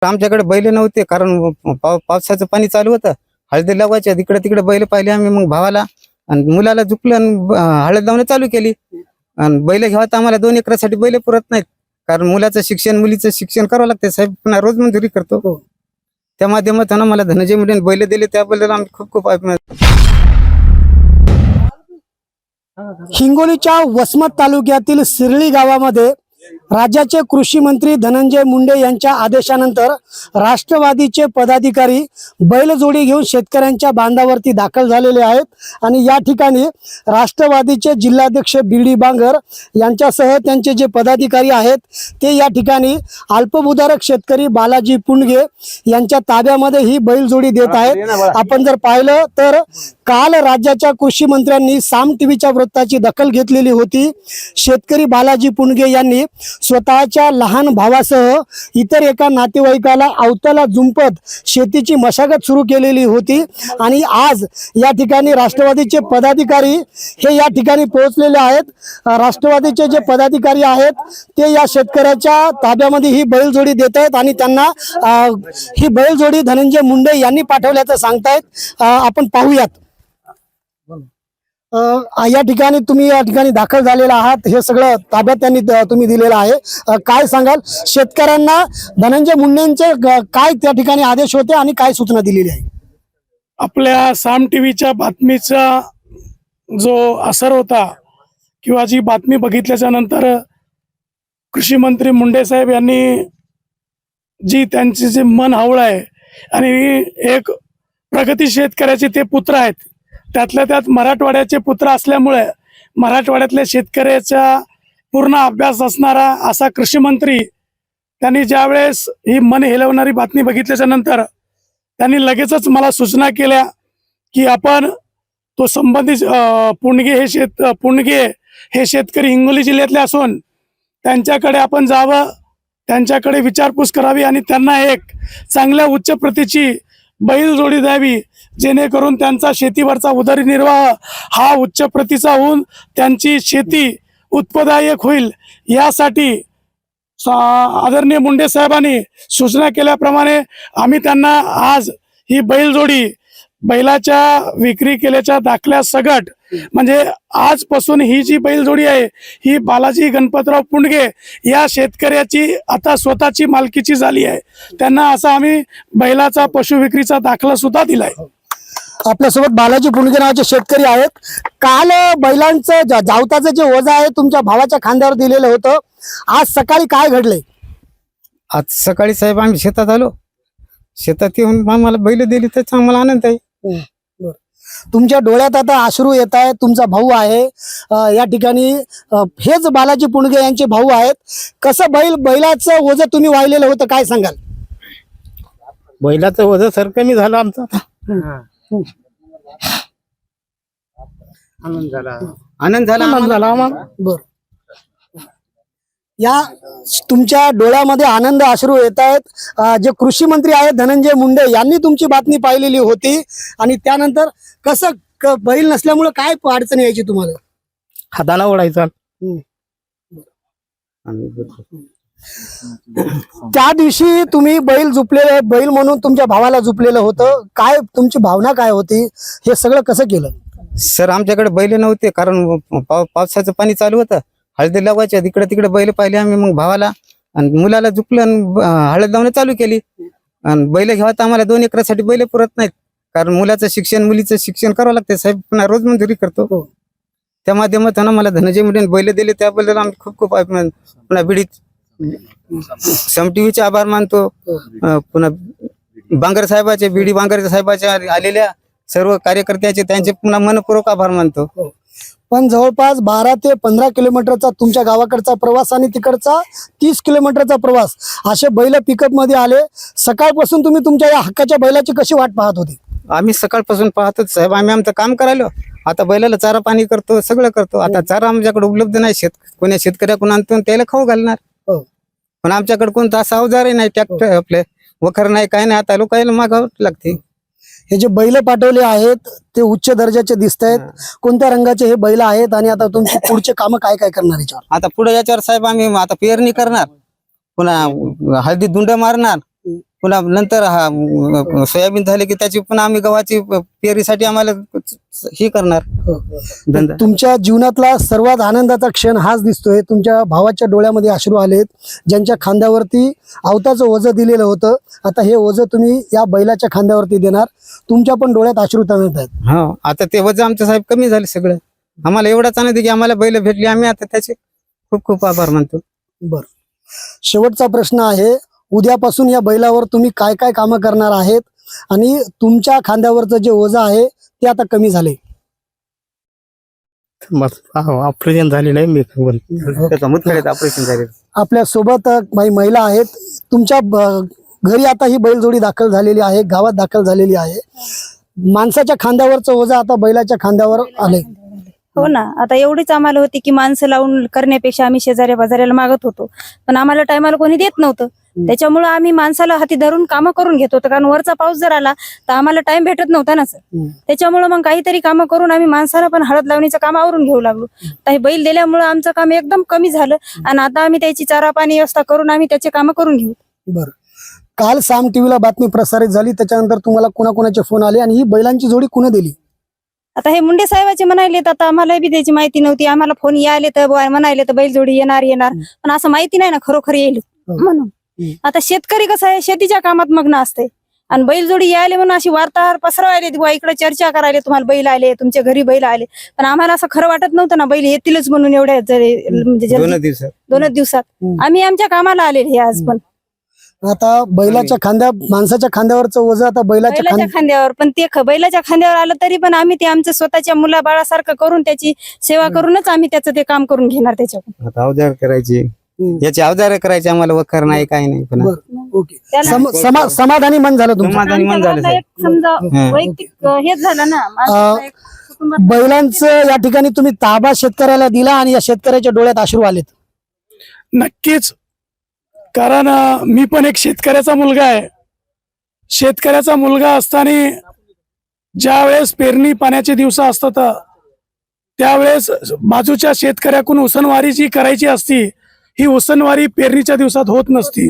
आमच्याकडे बैल नव्हते कारण पावसाचं पाणी चालू होतं. हळदी लावायच्या इकडे तिकडे बैल पाहिले आम्ही. मग भावाला आणि मुलाला झुकलं आणि हळद लावणं चालू केली. आणि बैल घ्यावा तर आम्हाला 2 एकरासाठी बैल पुरत नाहीत, कारण मुलाचं शिक्षण मुलीचं शिक्षण करावं लागते. साहेब पुन्हा रोज मंजुरी करतो. त्या माध्यमातून मला धनंजय मुंडे बैल दिले, त्याबद्दल आम्ही खूप खूप हिंगोलीच्या वसमत तालुक्यातील सिरळी गावामध्ये राज्याचे कृषी मंत्री धनंजय मुंडे यांच्या आदेशानंतर राष्ट्रवादीचे पदाधिकारी बैलजोडी घेऊन शेतकऱ्यांच्या बांधावरती दाखल झालेले आहेत आणि या ठिकाणी राष्ट्रवादीचे जिल्हाध्यक्ष बीडी बांगर यांच्यासह त्यांचे जे पदाधिकारी आहेत ते या ठिकाणी अल्पभूधारक शेतकरी बालाजी पुंडगे यांच्या ताब्यामध्ये ही बैलजोडी देत आहेत. आपण जर पाहिलं तर काल राज्याच्या कृषी मंत्र्यांनी साम टीव्हीच्या वृत्ताची दखल घेतलेली होती. शेतकरी बालाजी पुंडगे यांनी स्वतःच्या लहान भावासह इतर एका नातेवाईकाला अवताला जुंपत शेतीची मशागत सुरू केलेली होती आणि आज या ठिकाणी राष्ट्रवादीचे पदाधिकारी हे या ठिकाणी पोहोचलेले आहेत. राष्ट्रवादीचे जे पदाधिकारी आहेत ते या शेतकऱ्याच्या ताब्यामध्ये ही बैलजोडी देत आहेत आणि त्यांना ही बैलजोडी धनंजय मुंडे यांनी पाठवल्याचं सांगतायत. आपण पाहूयात. या ठिकाणी तुम्ही या ठिकाणी दाखल झालेला आहात, हे सगळं ताब्यात त्यांनी तुम्ही दिलेलं आहे. काय सांगाल शेतकऱ्यांना धनंजय मुंडेंचे काय त्या ठिकाणी आदेश होते आणि काय सूचना दिलेली आहे? आपल्या साम टीव्हीच्या बातमीचा जो असर होता किंवा जी बातमी बघितल्याच्या नंतर कृषी मंत्री मुंडे साहेब यांनी जी त्यांचे जे मन हवळ आहे आणि एक प्रगती शेतकऱ्याचे ते पुत्र आहेत, त्यातल्या त्यात मराठवाड्याचे पुत्र असल्यामुळे मराठवाड्यातल्या शेतकऱ्याचा पूर्ण अभ्यास असणारा असा कृषी मंत्री त्यांनी ज्यावेळेस ही मन हेलवणारी बातमी बघितल्याच्या नंतर त्यांनी लगेचच मला सूचना केल्या की आपण तो संबंधित पुंडगे हे शेतकरी हिंगोली जिल्ह्यातले असून त्यांच्याकडे आपण जावं, त्यांच्याकडे विचारपूस करावी आणि त्यांना एक चांगल्या उच्च प्रतीची बैलजोडी द्यावी, जेणेकरून त्यांचा शेतीवरचा उदरनिर्वाह हा उच्च प्रतीचा होऊन त्यांची शेती उत्पादक होईल. यासाठी आदरणीय मुंडे साहेबांनी सूचना केल्याप्रमाणे आम्ही त्यांना आज ही बैलजोडी बैलाच्या विक्री केल्याच्या दाखल्या सगट म्हणजे आजपासून ही जी बैलजोडी आहे ही बालाजी गणपतराव पुंडगे या शेतकऱ्याची आता स्वतःची मालकीची झाली आहे. त्यांना असा आम्ही बैलाचा पशु विक्रीचा दाखला सुद्धा दिलाय. आपल्यासोबत बालाजी पुंडगे नावाचे शेतकरी आहेत. काल बैलांचं जावताचं जे ओझं आहे तुमच्या भावाच्या खांद्यावर दिलेलं होतं, आज सकाळी काय घडलंय? आज सकाळी साहेब आम्ही शेतात आलो. शेतात येऊन आम्हाला बैल दिली, त्याचा आम्हाला आनंद आहे. तुमच्या डोळ्यात आता अश्रू येत आहे. तुमचा भाऊ आहे या ठिकाणी, हेच बालाजी पुंडगे यांचे भाऊ आहेत. कसं बैलाचं ओझं तुम्ही वाहिलेलं होतं, काय सांगाल? बैलाचं ओझं सर कमी झालं आमचं. आनंद झाला. बर, या तुमच्या डोळ्यामध्ये आनंद अश्रू येत आहेत. जे कृषी मंत्री आहेत धनंजय मुंडे यांनी तुमची बातमी पाहिलेली होती आणि त्यानंतर कसं बैल नसल्यामुळे काय अडचण यायची तुम्हाला? हाताना ओढायचा. त्या दिवशी तुम्ही बैल म्हणून तुमच्या भावाला झुपलेलं होतं, काय तुमची भावना काय होती? हे सगळं कसं केलं? सर आमच्याकडे बैल नव्हते कारण पावसाचं पाणी चालू होतं. हळदी लावायच्या इकडे तिकडे बैल पाहिले आम्ही. मग भावाला आणि मुलाला झुकलं आणि हळद लावणं चालू केली. आणि बैल घ्यावा तर आम्हाला 2 एकरासाठी बैल पुरत नाहीत, कारण मुलाचं शिक्षण मुलीचं शिक्षण करावं लागते. साहेब पुन्हा रोज मंजुरी करतो. त्या माध्यमातून मला धनंजय मुंडे बैल दिले, त्याबद्दल आम्ही खूप खूप पुन्हा बीडी साम टीव्हीचे आभार मानतो. पुन्हा बांगर साहेबाचे, बीडी बांगर साहेबाच्या आलेल्या सर्व कार्यकर्त्याचे त्यांचे पुन्हा मनपूर्वक आभार मानतो. पण जवळपास 12 ते 15 किलोमीटरचा तुमच्या गावाकडचा प्रवास आणि तिकडचा 30 किलोमीटरचा प्रवास असे बैल पिकअप मध्ये आले. सकाळपासून तुम्ही तुमच्या या हक्काच्या बैलाची कशी वाट पाहत होती? आम्ही सकाळपासून पाहतोच साहेब. आम्ही आमचं काम करायलो. आता बैलाला चारा पाणी करतो, सगळं करतो. आता चारा आमच्याकडे उपलब्ध नाही. कोण्या शेतकऱ्याकडून आणतो त्याला खाऊ घालणार. पण आमच्याकडे कोणता असा अवजारही नाही, ट्रॅक्टर आपले वखर नाही, काय नाही. आता लोकांना मागावं लागते. हे जे बैल पाठवले आहेत ते उच्च दर्जाचे दिसत आहेत. कोणत्या रंगाचे हे बैल आहेत आणि आता तुमची पुढचे काम काय काय करणार याच्यावर? आता पुढे याच्यावर साहेब आम्ही आता पेरणी करणार, पुन्हा हळदी दुंड मारणार, पुन्हा नंतर सोयाबीन झाले की त्याची पुन्हा आम्ही गव्हाची पेरीसाठी आम्हाला हे करणार धंदा. तुमच्या जीवनातला सर्वात आनंदाचा क्षण हाच दिसतोय. तुमच्या भावाच्या डोळ्यामध्ये अश्रू आलेत, ज्यांच्या खांद्यावरती अवताचं ओझं दिलेलं होतं. आता हे ओझं तुम्ही या बैलाच्या खांद्यावरती देणार. तुमच्या पण डोळ्यात अश्रू तळत आहेत. हो, आता ते वजन आमचं साहेब कमी झाले सगळं. आम्हाला एवढाच आनंद आहे की आम्हाला बैल भेटली. आम्ही आता त्याचे खूप खूप आभार मानतो. बर, शेवटचा प्रश्न आहे, उद्यापासून या बैलावर तुम्ही काय काय कामं करणार आहेत आणि तुमच्या खांद्यावरचं जे ओझं आहे ते आता कमी झाले? ऑपरेशन झालेलं आहे. मी त्याचं मुतखड्याचं ऑपरेशन झाले. आपल्या सोबत काही महिला आहेत. तुमच्या घरी आता ही बैलजोडी दाखल झालेली आहे, गावात दाखल झालेली आहे. माणसाच्या खांद्यावरचं ओझं आता बैलाच्या खांद्यावर आले. हो ना, आता एवढीच आम्हाला होती की माणसं लावून करण्यापेक्षा आम्ही शेजाऱ्या बाजाऱ्याला मागत होतो, पण आम्हाला टायमाला कोणी देत नव्हतं. त्याच्यामुळे आम्ही माणसाला हाती धरून कामं करून घेत होतो, कारण वरचा पाऊस जर आला तर आम्हाला टाइम भेटत नव्हता ना सर. त्याच्यामुळे मग काहीतरी कामं करून आम्ही माणसाला पण हळद लावणीचं काम आवरून घेऊ लागलो. आता हे बैल दिल्यामुळे आमचं काम एकदम कमी झालं आणि आता आम्ही त्याची चारा पाणी व्यवस्था करून आम्ही त्याचे कामं करून घेऊ. बरं, काल साम टीव्हीला बातमी प्रसारित झाली, त्याच्यानंतर तुम्हाला कोणाकोणाचे फोन आले आणि ही बैलांची जोडी कुणा दिली? आता हे मुंडे साहेबाचे म्हणाले, तर आता आम्हाला बी त्याची माहिती नव्हती. आम्हाला फोन यायले तर म्हणाले तर बैल जोडी येणार, पण असं माहिती नाही ना खरोखर येईल म्हणून. आता शेतकरी कसं आहे, शेतीच्या कामात मग्न असते आणि बैलजोडी यायले म्हणून अशी वार्ताहर पसरवायले, बुवा इकडे चर्चा करायले, तुम्हाला बैल आले, तुमच्या घरी बैल आले, पण आम्हाला असं खरं वाटत नव्हतं ना बैल येतीलच म्हणून. एवढ्या म्हणजे 2 दिवसात आम्ही आमच्या कामाला आलेले हे आज. पण आता बैलाच्या माणसाच्या खांद्यावरचं ओझं आता बैलाच्या खांद्यावर, पण ते बैलाच्या खांद्यावर आलं तरी पण आम्ही ते आमचं स्वतःच्या मुलाबाळासारखं करून त्याची सेवा करूनच आम्ही त्याचं ते काम करून घेणार. त्याच्याकडून आता अवजार करायची, याचे अवजार करायचे, आम्हाला वखर नाही काही नाही. ओके, समाधानी मन झालं तुमचं? समाधानी मन झालं साहेब. समजा वैयक्तिक हेच झालं ना, माणसाचं एक कुटुंबात. बैलांचं या ठिकाणी तुम्ही ताबा शेतकऱ्याला दिला आणि या शेतकऱ्याच्या डोळ्यात अश्रू आलेत. नक्कीच, कारण मी पण एक शेतकऱ्याचा मुलगा आहे. शेतकऱ्याचा मुलगा असताना ज्या वेळेस पेरणी पाण्याचे दिवस असतात त्यावेळेस बाजूच्या शेतकऱ्याकडून उसनवारी जी करायची असती, ही उसनवारी पेरणीच्या दिवसात होत नसती.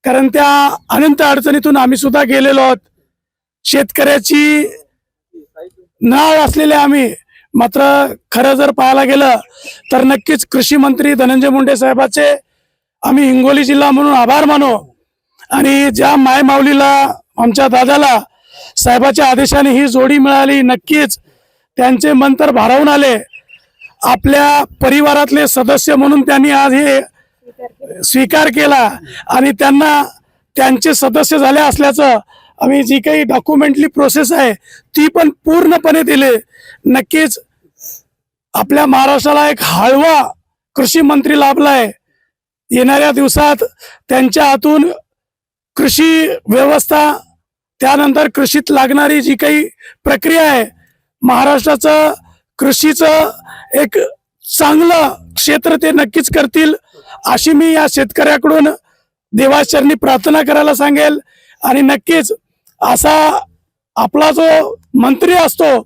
कारण त्या अनंत अडचणीतून आम्ही सुद्धा गेलेलो आहोत. शेतकऱ्याची नाळ असलेले आम्ही. मात्र खरं जर पाहायला गेलं तर नक्कीच कृषी मंत्री धनंजय मुंडे साहेबाचे आम्ही हिंगोली जिल्हा म्हणून आभार मानू. आणि ज्या माय माऊलीला, आमच्या दादाला साहेबाच्या आदेशाने ही जोडी मिळाली, नक्कीच त्यांचे मन तर भारावून आले. आपल्या परिवारातले सदस्य म्हणून त्यांनी आज हे स्वीकार केला आणि त्यांना त्यांचे सदस्य झाले असल्याचं आम्ही जी काही डॉक्युमेंटली प्रोसेस आहे ती पण पूर्णपणे दिले. नक्कीच आपल्या महाराष्ट्राला एक हळवा कृषी मंत्री लाभलाय. येणाऱ्या दिवसात त्यांच्या हातून कृषी व्यवस्था, त्यानंतर कृषीत लागणारी जी काही प्रक्रिया आहे, महाराष्ट्राचं कृषीचं एक चांगलं क्षेत्र ते नक्कीच करतील अशी मी या शेतकऱ्याकडून देवाचरणी प्रार्थना करायला सांगेल. आणि नक्कीच असा आपला जो मंत्री असतो,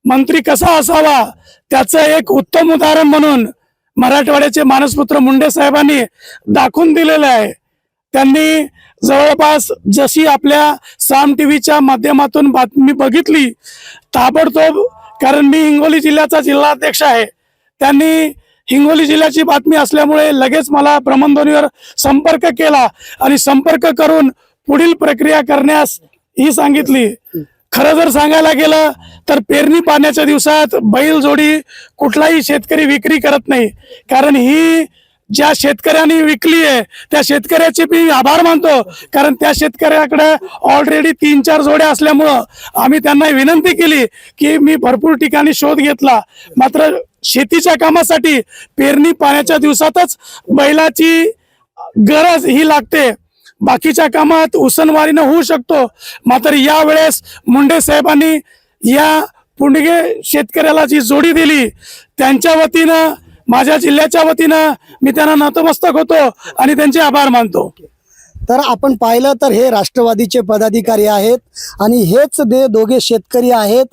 मंत्री कसा असावा त्याचं एक उत्तम उदाहरण म्हणून मराठवाड्याचे मानसपुत्र मुंडे साहेबांनी दाखवून दिलेलं आहे. त्यांनी जवळपास जशी आपल्या साम टीव्हीच्या माध्यमातून बातमी बघितली ताबडतोब, कारण मी हिंगोली जिल्ह्याचा जिल्हाध्यक्ष आहे, त्यांनी हिंगोली जिल्ह्याची बातमी असल्यामुळे लगेच मला भ्रमणध्वनीवर संपर्क केला आणि संपर्क करून पुढील प्रक्रिया करण्यास ही सांगितली. खरं जर सांगायला गेलं तर पेरणी पाण्याच्या दिवसात बैल जोडी कुठलाही शेतकरी विक्री करत नाही. कारण ही ज्या शेतकऱ्यांनी विकली आहे त्या शेतकऱ्याचे मी आभार मानतो, कारण त्या शेतकऱ्याकडे ऑलरेडी 3-4 जोड्या असल्यामुळं आम्ही त्यांना विनंती केली की मी भरपूर ठिकाणी शोध घेतला. मात्र शेतीच्या कामासाठी पेरणी पाण्याच्या दिवसातच बैलाची गरज ही लागते. बाकीच्या कामात उसनवारीनं होऊ शकतो. मात्र यावेळेस मुंडे साहेबांनी या पुंडगे शेतकऱ्याला जी जोडी दिली, त्यांच्या वतीनं, माझ्या जिल्ह्याच्या वतीनं मी त्यांना नतमस्तक होतो आणि त्यांचे आभार मानतो. तर आपण पाहिलं तर हे राष्ट्रवादीचे पदाधिकारी आहेत आणि हेच ते दोघे शेतकरी आहेत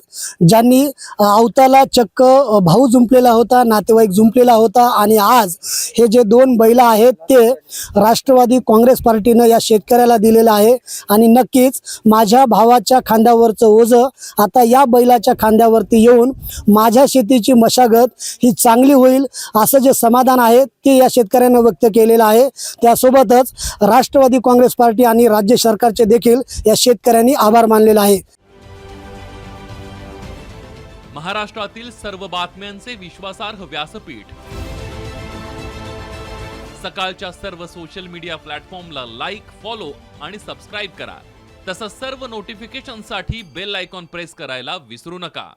ज्यांनी अवताला चक्क भाऊ जुंपलेला होता, नातेवाईक जुंपलेला होता आणि आज हे जे 2 बैल आहेत ते राष्ट्रवादी काँग्रेस पार्टीनं या शेतकऱ्याला दिलेलं आहे. आणि नक्कीच माझ्या भावाच्या खांद्यावरचं ओझं आता या बैलाच्या खांद्यावरती येऊन माझ्या शेतीची मशागत ही चांगली होईल असं जे समाधान आहे ते या शेतकऱ्यांना व्यक्त केलेलं आहे. त्यासोबतच राष्ट्रवादी काँग्रेस पार्टी आणि राज्य सरकारचे देखील या शेतकऱ्यांनी आभार मानलेला आहे. महाराष्ट्रातील सर्व बातम्यांचे विश्वासार्ह व्यासपीठ, सकाळच्या सर्व सोशल मीडिया प्लॅटफॉर्मला लाईक, फॉलो आणि सबस्क्राईब करा. तसंच सर्व नोटिफिकेशनसाठी बेल आयकॉन प्रेस करायला विसरू नका.